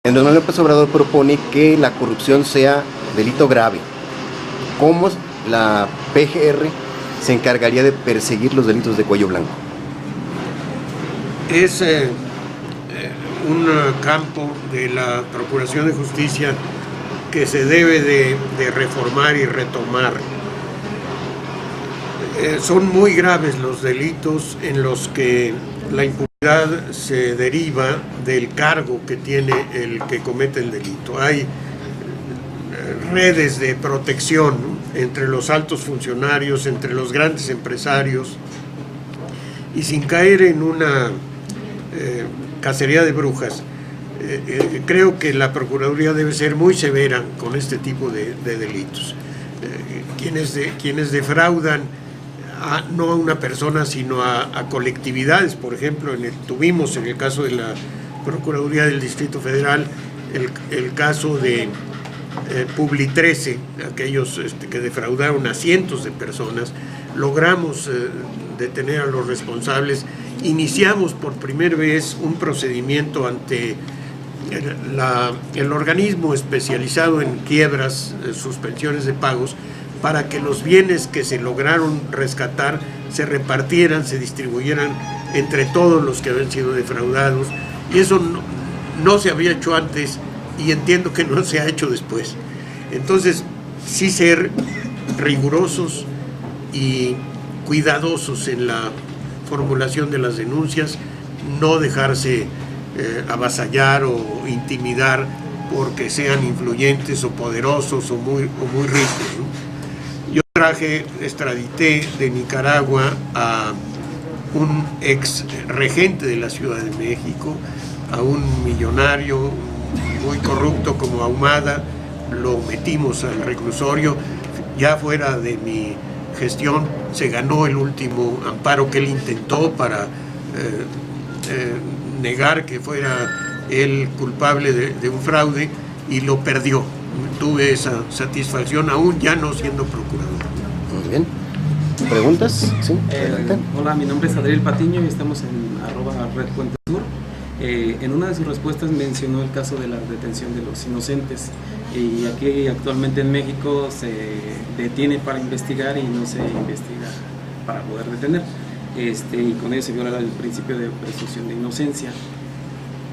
Andrés Manuel López Obrador propone que la corrupción sea delito grave. ¿Cómo la PGR se encargaría de perseguir los delitos de cuello blanco? Es un campo de la Procuración de Justicia que se debe de reformar y retomar. Son muy graves los delitos en los que la impunidad se deriva del cargo que tiene el que comete el delito. Hay redes de protección, ¿no?, entre los altos funcionarios, entre los grandes empresarios, y sin caer en una cacería de brujas, creo que la Procuraduría debe ser muy severa con este tipo de delitos. Quienes defraudan no a una persona, sino a colectividades. Por ejemplo, tuvimos en el caso de la Procuraduría del Distrito Federal el caso de Publi 13, aquellos que defraudaron a cientos de personas. Logramos detener a los responsables. Iniciamos por primera vez un procedimiento ante el organismo especializado en quiebras, suspensiones de pagos, para que los bienes que se lograron rescatar se repartieran, se distribuyeran entre todos los que habían sido defraudados. Y eso no se había hecho antes, y entiendo que no se ha hecho después. Entonces, sí ser rigurosos y cuidadosos en la formulación de las denuncias, no dejarse avasallar o intimidar porque sean influyentes o poderosos o muy ricos, ¿no? Yo extradité de Nicaragua a un ex regente de la Ciudad de México, a un millonario muy corrupto como Ahumada. Lo metimos al reclusorio. Ya fuera de mi gestión se ganó el último amparo que él intentó para negar que fuera él culpable de un fraude, y lo perdió. Tuve esa satisfacción aún ya no siendo procurador. Muy bien. ¿Preguntas? Sí. Hola, mi nombre es Adriel Patiño y estamos en @redpuentesur. En una de sus respuestas mencionó el caso de la detención de los inocentes, y aquí actualmente en México se detiene para investigar y no se investiga para poder detener, y con ello se viola el principio de presunción de inocencia.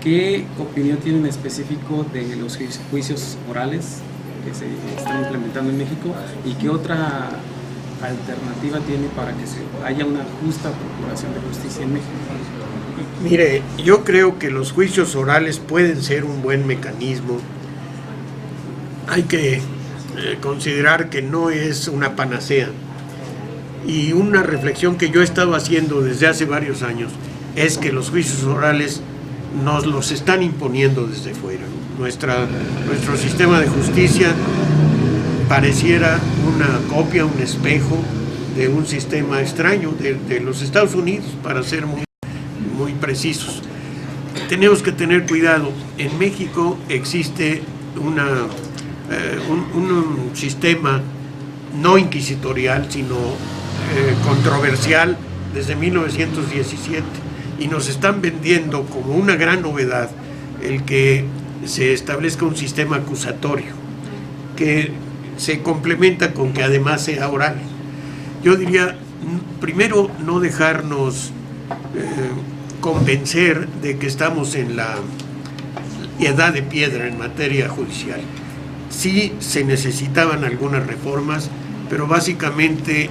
¿Qué opinión tiene en específico de los juicios orales que se están implementando en México, y qué otra alternativa tiene para que haya una justa procuración de justicia en México? Mire, yo creo que los juicios orales pueden ser un buen mecanismo. Hay que considerar que no es una panacea, y una reflexión que yo he estado haciendo desde hace varios años es que los juicios orales nos los están imponiendo desde fuera. Nuestro sistema de justicia pareciera una copia, un espejo de un sistema extraño de los Estados Unidos, para ser muy precisos. Tenemos que tener cuidado. En México existe un sistema no inquisitorial, sino controversial desde 1917, y nos están vendiendo como una gran novedad el que se establezca un sistema acusatorio que se complementa con que además sea oral. Yo diría, primero, no dejarnos convencer de que estamos en la edad de piedra en materia judicial. Sí se necesitaban algunas reformas, pero básicamente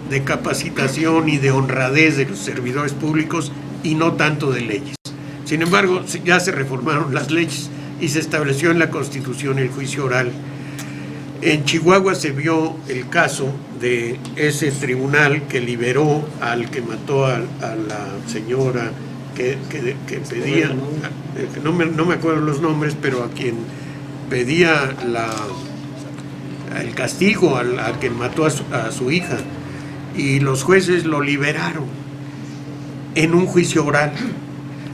de capacitación y de honradez de los servidores públicos, y no tanto de leyes. Sin embargo, ya se reformaron las leyes y se estableció en la Constitución el juicio oral. En Chihuahua se vio el caso de ese tribunal que liberó al que mató a la señora que pedía, no me acuerdo los nombres, pero a quien pedía el castigo a quien mató a su hija, y los jueces lo liberaron en un juicio oral.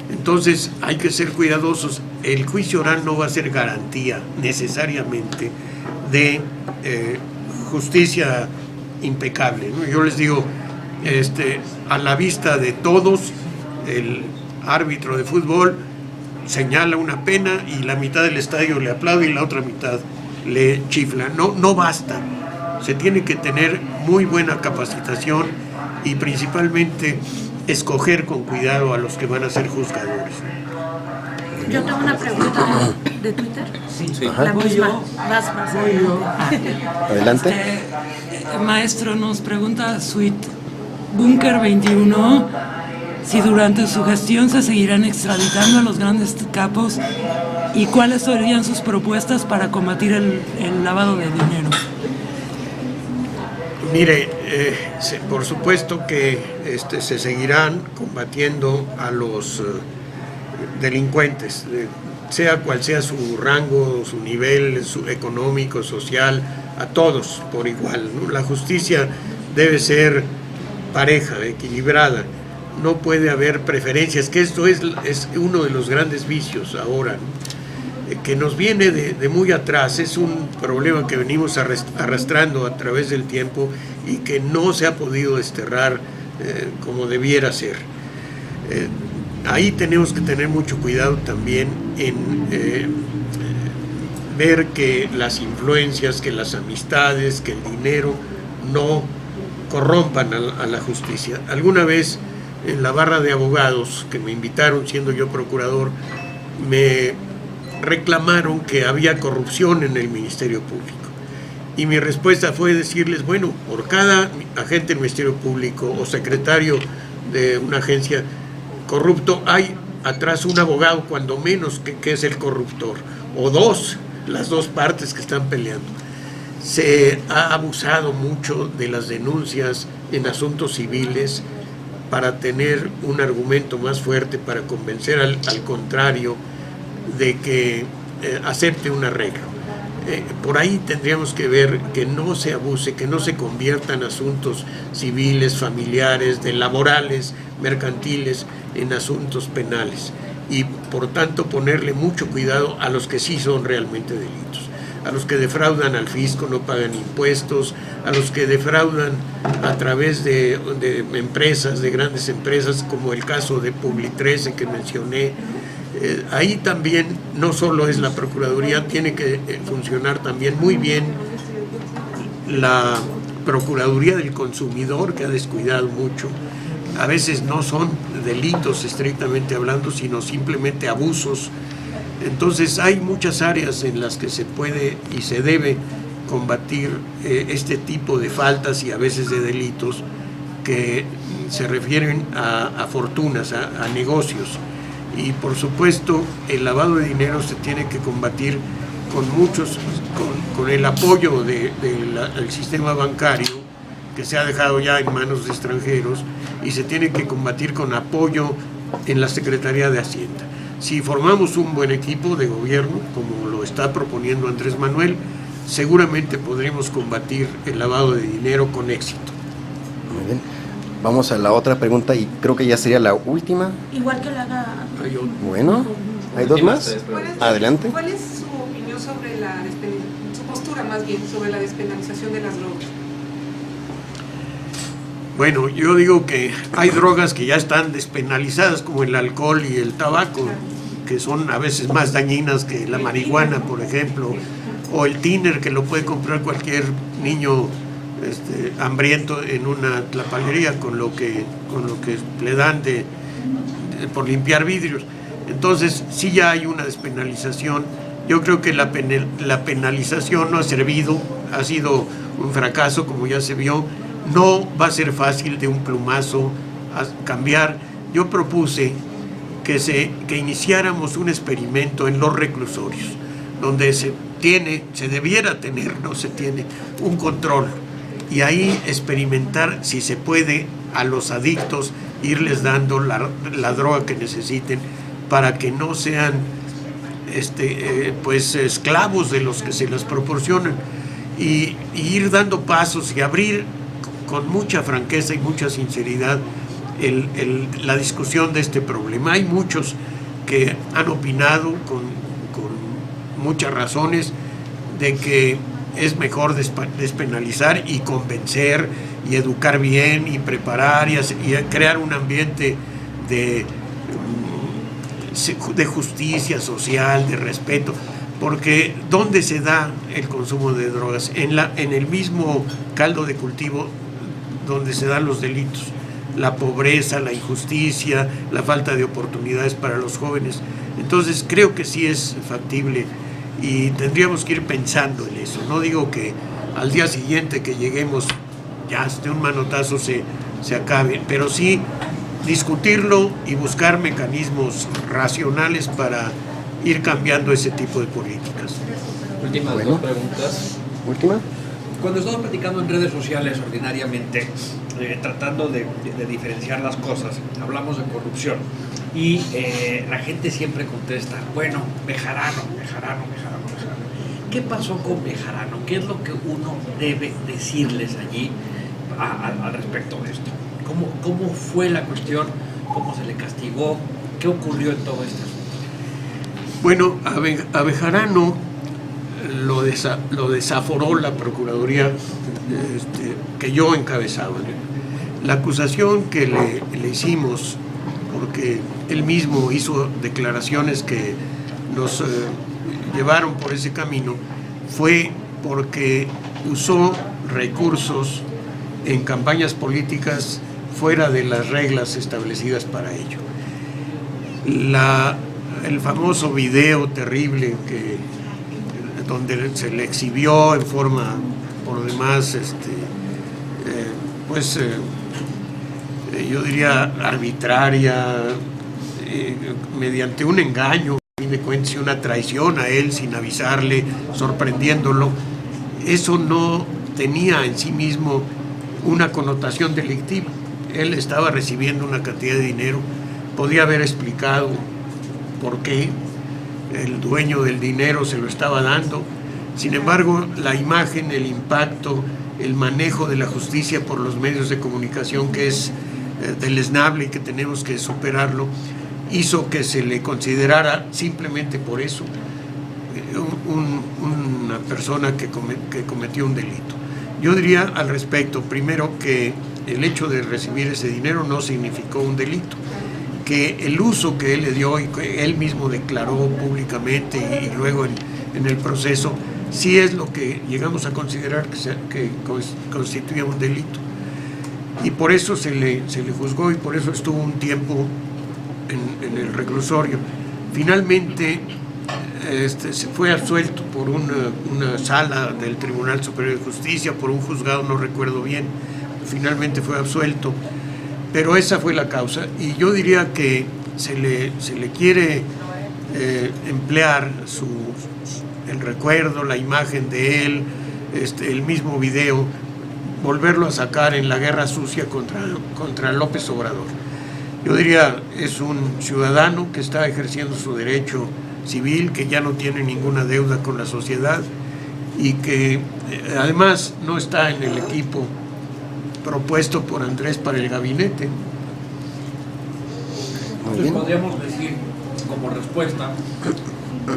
Entonces hay que ser cuidadosos. El juicio oral no va a ser garantía necesariamente de justicia impecable, ¿no? Yo les digo, a la vista de todos, el árbitro de fútbol señala una pena y la mitad del estadio le aplaude y la otra mitad le chifla. No basta. Se tiene que tener muy buena capacitación y principalmente escoger con cuidado a los que van a ser juzgadores. Yo tengo una pregunta de Twitter. Sí. La misma. Vas. Adelante. Maestro, nos pregunta Sweet Bunker 21 si durante su gestión se seguirán extraditando a los grandes capos y cuáles serían sus propuestas para combatir el lavado de dinero. Mire, por supuesto que se seguirán combatiendo a los delincuentes, sea cual sea su rango, su nivel económico, social, a todos por igual, ¿no? La justicia debe ser pareja, equilibrada, no puede haber preferencias, que esto es uno de los grandes vicios ahora, ¿no? Que nos viene de muy atrás, es un problema que venimos arrastrando a través del tiempo y que no se ha podido desterrar como debiera ser. Ahí tenemos que tener mucho cuidado también en ver que las influencias, que las amistades, que el dinero no corrompan a la justicia. Alguna vez en la barra de abogados que me invitaron siendo yo procurador, me reclamaron que había corrupción en el Ministerio Público. Y mi respuesta fue decirles, bueno, por cada agente del Ministerio Público o secretario de una agencia corrupto, hay atrás un abogado, cuando menos, que es el corruptor, o dos, las dos partes que están peleando. Se ha abusado mucho de las denuncias en asuntos civiles para tener un argumento más fuerte, para convencer al contrario de que acepte un arreglo. Por ahí tendríamos que ver que no se abuse, que no se conviertan asuntos civiles, familiares, laborales, mercantiles, en asuntos penales. Y por tanto ponerle mucho cuidado a los que sí son realmente delitos. A los que defraudan al fisco, no pagan impuestos, a los que defraudan a través de empresas, de grandes empresas, como el caso de Publi 13 que mencioné. Ahí también no solo es la Procuraduría, tiene que funcionar también muy bien la Procuraduría del Consumidor, que ha descuidado mucho. A veces no son delitos estrictamente hablando, sino simplemente abusos. Entonces hay muchas áreas en las que se puede y se debe combatir este tipo de faltas y a veces de delitos que se refieren a fortunas, a negocios. Y por supuesto el lavado de dinero se tiene que combatir con el apoyo del sistema bancario, que se ha dejado ya en manos de extranjeros, y se tiene que combatir con apoyo en la Secretaría de Hacienda. Si formamos un buen equipo de gobierno, como lo está proponiendo Andrés Manuel, seguramente podremos combatir el lavado de dinero con éxito. Muy bien. Vamos a la otra pregunta y creo que ya sería la última. Igual que la haga. Bueno, ¿hay dos más? Adelante. ¿Cuál es su opinión sobre su postura más bien, sobre la despenalización de las drogas? Bueno, yo digo que hay drogas que ya están despenalizadas, como el alcohol y el tabaco, que son a veces más dañinas que la marihuana, por ejemplo, o el tiner, que lo puede comprar cualquier niño hambriento en una tlapalería con lo que le dan por limpiar vidrios. Entonces sí ya hay una despenalización. Yo creo que la penalización no ha servido, ha sido un fracaso, como ya se vio. No va a ser fácil de un plumazo cambiar. Yo propuse que iniciáramos un experimento en los reclusorios, donde se debiera tener, no se tiene, un control, y ahí experimentar si se puede a los adictos irles dando la droga que necesiten, para que no sean pues esclavos de los que se las proporcionan, y ir dando pasos y abrir con mucha franqueza y mucha sinceridad la discusión de este problema. Hay muchos que han opinado con muchas razones de que es mejor despenalizar y convencer y educar bien y preparar y crear un ambiente de de justicia social, de respeto, porque ¿dónde se da el consumo de drogas? En el mismo caldo de cultivo donde se dan los delitos, la pobreza, la injusticia, la falta de oportunidades para los jóvenes. Entonces creo que sí es factible y tendríamos que ir pensando en eso. No digo que al día siguiente que lleguemos ya de un manotazo se acabe, pero sí discutirlo y buscar mecanismos racionales para ir cambiando ese tipo de políticas. Últimas Bueno. dos preguntas. Última. Cuando estamos platicando en redes sociales ordinariamente, tratando de diferenciar las cosas, hablamos de corrupción y la gente siempre contesta, bueno, Bejarano. ¿Qué pasó con Bejarano? ¿Qué es lo que uno debe decirles allí al respecto de esto? ¿Cómo fue la cuestión? ¿Cómo se le castigó? ¿Qué ocurrió en todo este asunto? Bueno, a Bejarano lo desaforó la Procuraduría que yo encabezaba. La acusación que le hicimos, porque él mismo hizo declaraciones que nos llevaron por ese camino, fue porque usó recursos en campañas políticas fuera de las reglas establecidas para ello. El famoso video terrible donde se le exhibió en forma por demás yo diría arbitraria, mediante un engaño, a fin de cuentas, y una traición a él sin avisarle, sorprendiéndolo. Eso no tenía en sí mismo una connotación delictiva. Él estaba recibiendo una cantidad de dinero, podía haber explicado por qué el dueño del dinero se lo estaba dando. Sin embargo, la imagen, el impacto, el manejo de la justicia por los medios de comunicación, que es deleznable y que tenemos que superarlo, hizo que se le considerara simplemente por eso una persona que cometió un delito. Yo diría al respecto, primero, que el hecho de recibir ese dinero no significó un delito, que el uso que él le dio y que él mismo declaró públicamente y luego en el proceso, sí es lo que llegamos a considerar que constituía un delito. Y por eso se le juzgó y por eso estuvo un tiempo en el reclusorio. Finalmente se fue absuelto por una sala del Tribunal Superior de Justicia, por un juzgado, no recuerdo bien. Finalmente fue absuelto, pero esa fue la causa. Y yo diría que se le quiere emplear el recuerdo, la imagen de él, el mismo video, volverlo a sacar en la guerra sucia contra López Obrador. Yo diría, es un ciudadano que está ejerciendo su derecho civil, que ya no tiene ninguna deuda con la sociedad y que además no está en el equipo propuesto por Andrés para el gabinete. Entonces podríamos decir, como respuesta,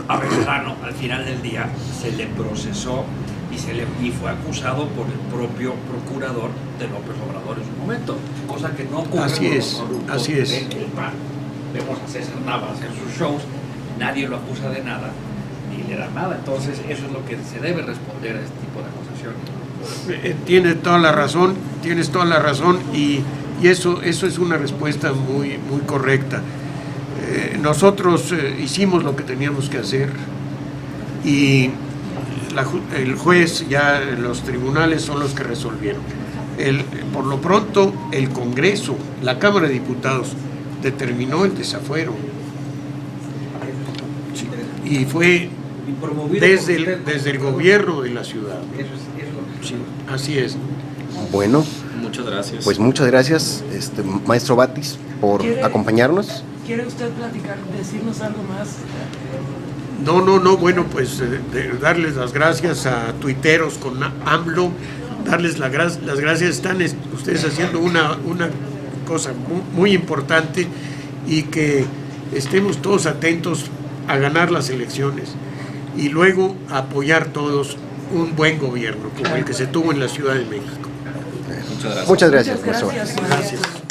a Bejarano al final del día se le procesó y fue acusado por el propio procurador de López Obrador en su momento, cosa que no ocurre Así con es, los corruptos así es. del PAN. Vemos a César Navas en sus shows, nadie lo acusa de nada ni le da nada, entonces eso es lo que se debe responder a este tipo de acusaciones. Tienes toda la razón y eso es una respuesta muy, muy correcta. Nosotros hicimos lo que teníamos que hacer y el juez, ya los tribunales son los que resolvieron. Por lo pronto, el Congreso, la Cámara de Diputados, determinó el desafuero. Sí, y fue desde el gobierno de la ciudad. Sí, así es. Bueno, Muchas gracias. pues muchas gracias, maestro Batis, por acompañarnos. ¿Quiere usted platicar, decirnos algo más? No, bueno, pues darles las gracias a tuiteros con AMLO, darles las gracias, están ustedes haciendo una cosa muy importante y que estemos todos atentos a ganar las elecciones y luego apoyar todos un buen gobierno como el que se tuvo en la Ciudad de México. Muchas gracias. Muchas gracias, maestro. Gracias. Gracias.